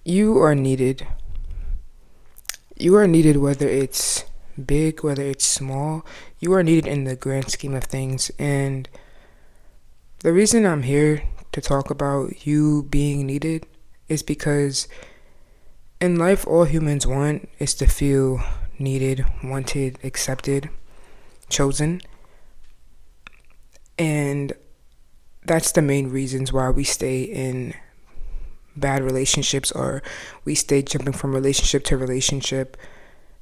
You are needed. You are needed whether it's big, whether it's small. You are needed in the grand scheme of things. And the reason I'm here to talk about you being needed is because in life, all humans want is to feel needed, wanted, accepted, chosen. And that's the main reasons why we stay in bad relationships, or we stay jumping from relationship to relationship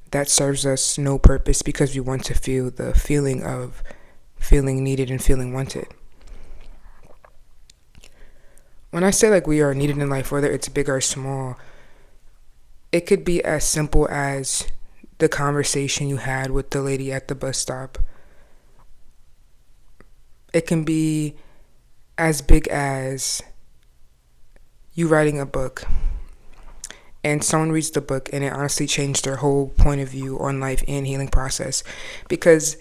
that serves us no purpose, because we want to feel the feeling of feeling needed and feeling wanted. When I say like we are needed in life, whether it's big or small, it could be as simple as the conversation you had with the lady at the bus stop. It can be as big as you writing a book and someone reads the book and it honestly changed their whole point of view on life and healing process. Because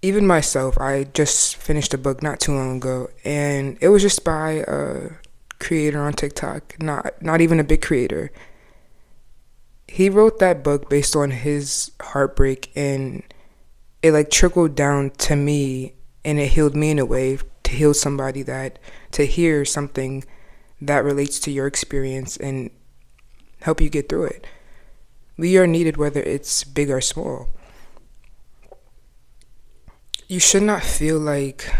even myself, I just finished a book not too long ago, and it was just by a creator on TikTok, not even a big creator. He wrote that book based on his heartbreak, and it like trickled down to me, and it healed me in a way to heal somebody, that to hear something that relates to your experience and help you get through it. We are needed whether it's big or small. You should not feel like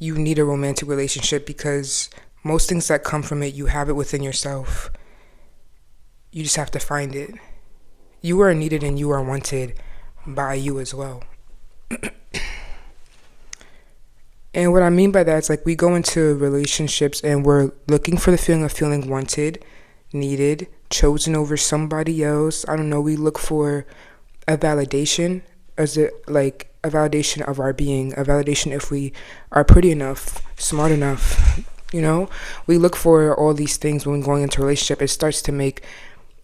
you need a romantic relationship, because most things that come from it, you have it within yourself. You just have to find it. You are needed and you are wanted by you as well. And what I mean by that is like we go into relationships and we're looking for the feeling of feeling wanted, needed, chosen over somebody else. I don't know, we look for a validation, as it like a validation of our being, a validation if we are pretty enough, smart enough, We look for all these things when going into a relationship. It starts to make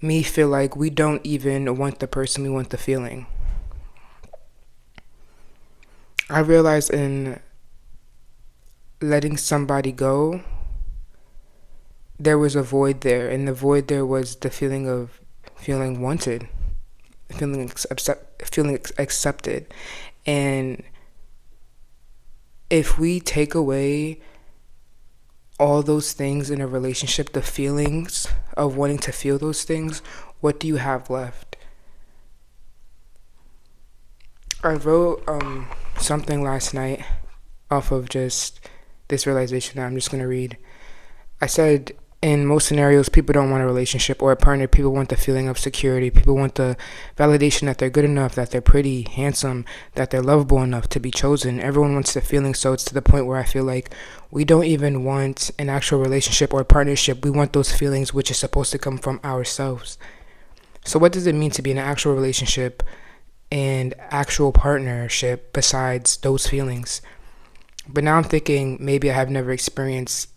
me feel like we don't even want the person, we want the feeling. I realized in letting somebody go, there was a void there, and the void there was the feeling of feeling wanted, feeling accepted. And if we take away all those things in a relationship, the feelings of wanting to feel those things, what do you have left? I wrote something last night off of just this realization that I'm just going to read. I said, in most scenarios, people don't want a relationship or a partner. People want the feeling of security. People want the validation that they're good enough, that they're pretty, handsome, that they're lovable enough to be chosen. Everyone wants the feeling, so it's to the point where I feel like we don't even want an actual relationship or partnership. We want those feelings, which is supposed to come from ourselves. So what does it mean to be in an actual relationship and actual partnership besides those feelings? But now I'm thinking maybe I have never experienced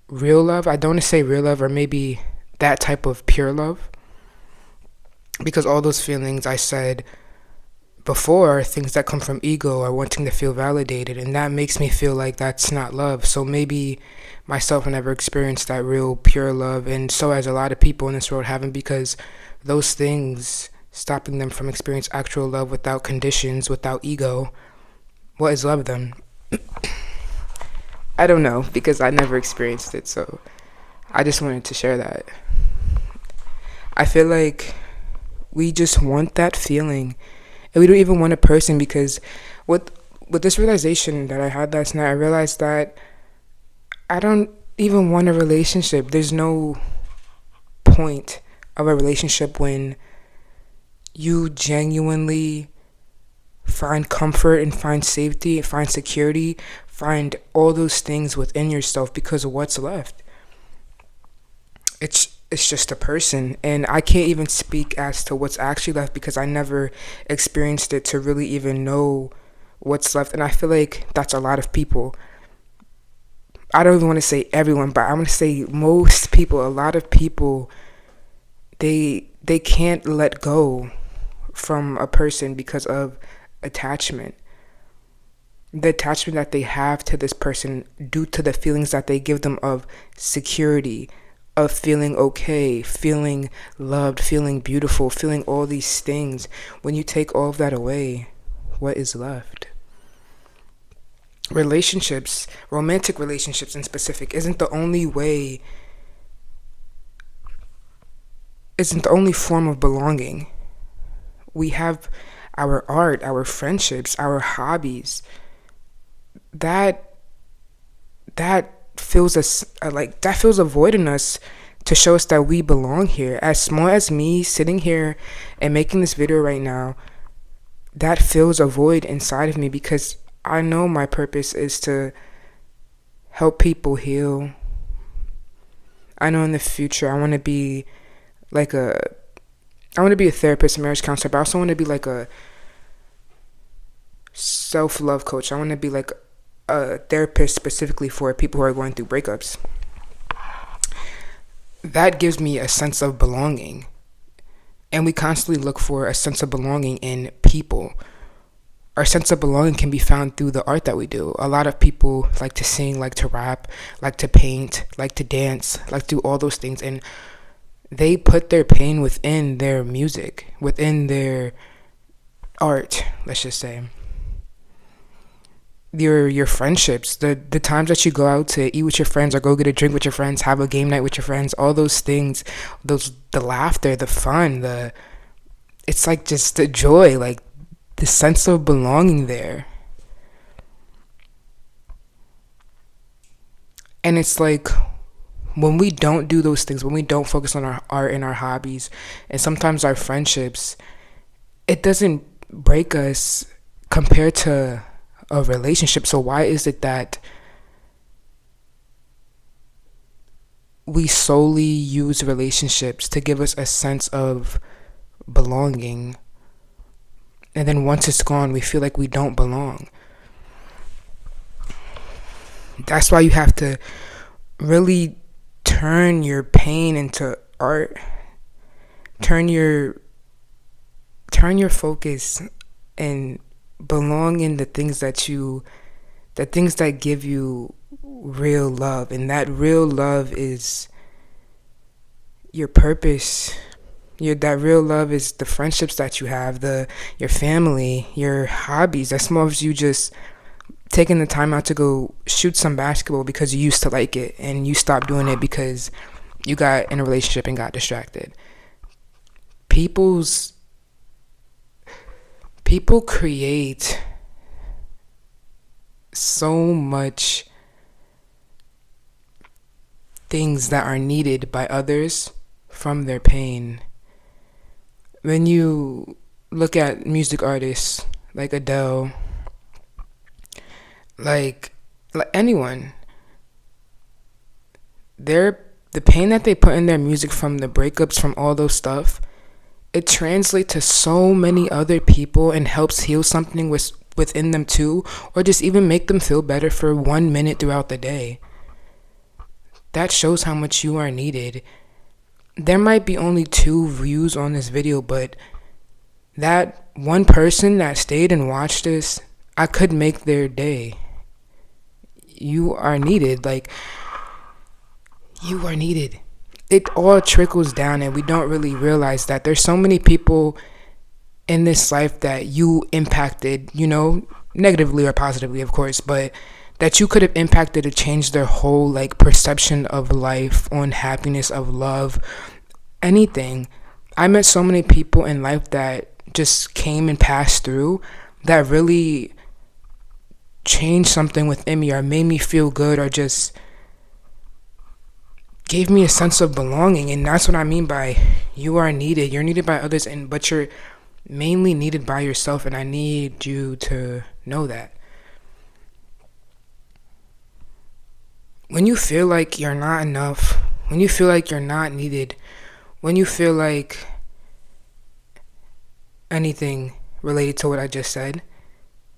real love. I don't want to say real love, or maybe that type of pure love, because all those feelings I said before are things that come from ego or wanting to feel validated, and that makes me feel like that's not love. So maybe myself never experienced that real pure love, and so as a lot of people in this world haven't, because those things stopping them from experiencing actual love without conditions, without ego. What is love then? I don't know, because I never experienced it, so I just wanted to share that. I feel like we just want that feeling, and we don't even want a person, because with this realization that I had last night, I realized that I don't even want a relationship. There's no point of a relationship when you genuinely find comfort and find safety, find security, find all those things within yourself, because of what's left. It's just a person, and I can't even speak as to what's actually left, because I never experienced it to really even know what's left. And I feel like that's a lot of people. I don't even want to say everyone, but I'm going to say most people, a lot of people, they can't let go from a person because of attachment. The attachment that they have to this person due to the feelings that they give them of security, of feeling okay, feeling loved, feeling beautiful, feeling all these things. When you take all of that away, what is left? Relationships, romantic relationships in specific, isn't the only form of belonging. We have our art, our friendships, our hobbies. That that feels us that feels a void in us to show us that we belong here. As small as me sitting here and making this video right now, that fills a void inside of me because I know my purpose is to help people heal. I know in the future like a I want to be a therapist, a marriage counselor, but I also want to be like a self-love coach. I want to be like a therapist specifically for people who are going through breakups. That gives me a sense of belonging. And we constantly look for a sense of belonging in people. Our sense of belonging can be found through the art that we do. A lot of people like to sing, like to rap, like to paint, like to dance, like to do all those things. And they put their pain within their music, within their art, let's just say. Your friendships, the times that you go out to eat with your friends or go get a drink with your friends, have a game night with your friends, all those things, the laughter, the fun, it's like just the joy, like the sense of belonging there. And it's like when we don't do those things, when we don't focus on our art and our hobbies and sometimes our friendships, it doesn't break us compared to a relationship. So why is it that we solely use relationships to give us a sense of belonging, and then once it's gone we feel like we don't belong? That's why you have to really turn your pain into art. Turn your focus and belong in the things that give you real love. And that real love is your purpose. That real love is the friendships that you have, your family, your hobbies. As small as you just taking the time out to go shoot some basketball because you used to like it and you stopped doing it because you got in a relationship and got distracted. People create so much things that are needed by others from their pain. When you look at music artists like Adele, like anyone, the pain that they put in their music from the breakups, from all those stuff, it translates to so many other people and helps heal something within them too, or just even make them feel better for 1 minute throughout the day. That shows how much you are needed. There might be only 2 views on this video, but that one person that stayed and watched this, I could make their day. You are needed. Like, you are needed. It all trickles down and we don't really realize that there's so many people in this life that you impacted, negatively or positively, of course, but that you could have impacted to change their whole perception of life, on happiness, of love, anything. I met so many people in life that just came and passed through that really changed something within me or made me feel good or just gave me a sense of belonging. And that's what I mean by you are needed. You're needed by others, but you're mainly needed by yourself, and I need you to know that. When you feel like you're not enough, when you feel like you're not needed, when you feel like anything related to what I just said,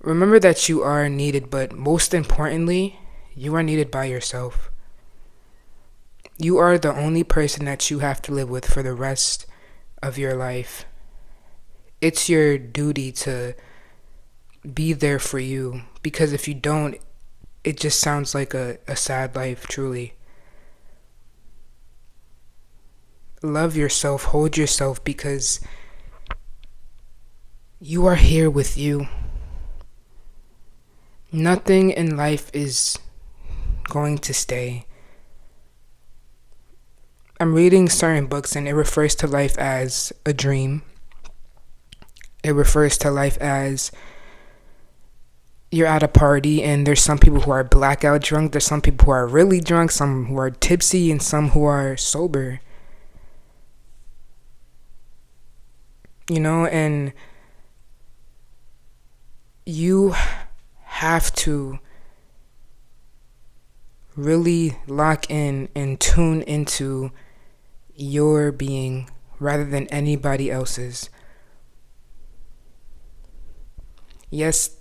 remember that you are needed, but most importantly, you are needed by yourself. You are the only person that you have to live with for the rest of your life. It's your duty to be there for you, because if you don't, it just sounds like a sad life, truly. love yourself, hold yourself, because you are here with you. Nothing in life is going to stay. I'm reading certain books and it refers to life as a dream. It refers to life as you're at a party and there's some people who are blackout drunk, there's some people who are really drunk, some who are tipsy, and some who are sober. And you have to really lock in and tune into your being rather than anybody else's. Yes,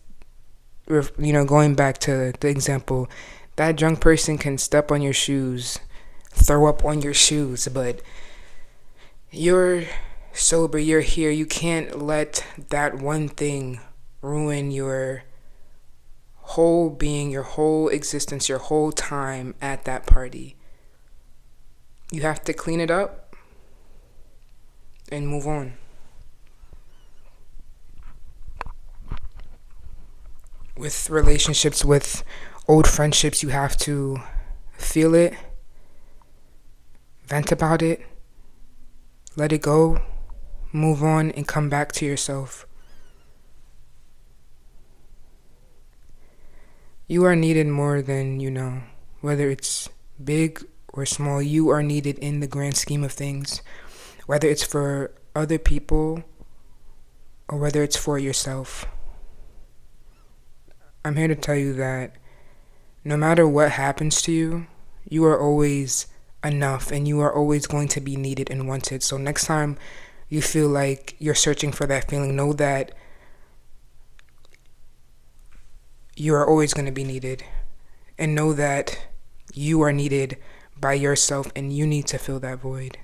going back to the example, that drunk person can step on your shoes, throw up on your shoes, but you're sober, you're here. You can't let that one thing ruin your whole being, your whole existence, your whole time at that party. You have to clean it up and move on. With relationships, with old friendships, you have to feel it, vent about it, let it go, move on, and come back to yourself. You are needed more than whether it's big or small. You are needed in the grand scheme of things, whether it's for other people or whether it's for yourself. I'm here to tell you that no matter what happens to you, you are always enough and you are always going to be needed and wanted. So next time you feel like you're searching for that feeling, know that you are always going to be needed, and know that you are needed by yourself and you need to fill that void.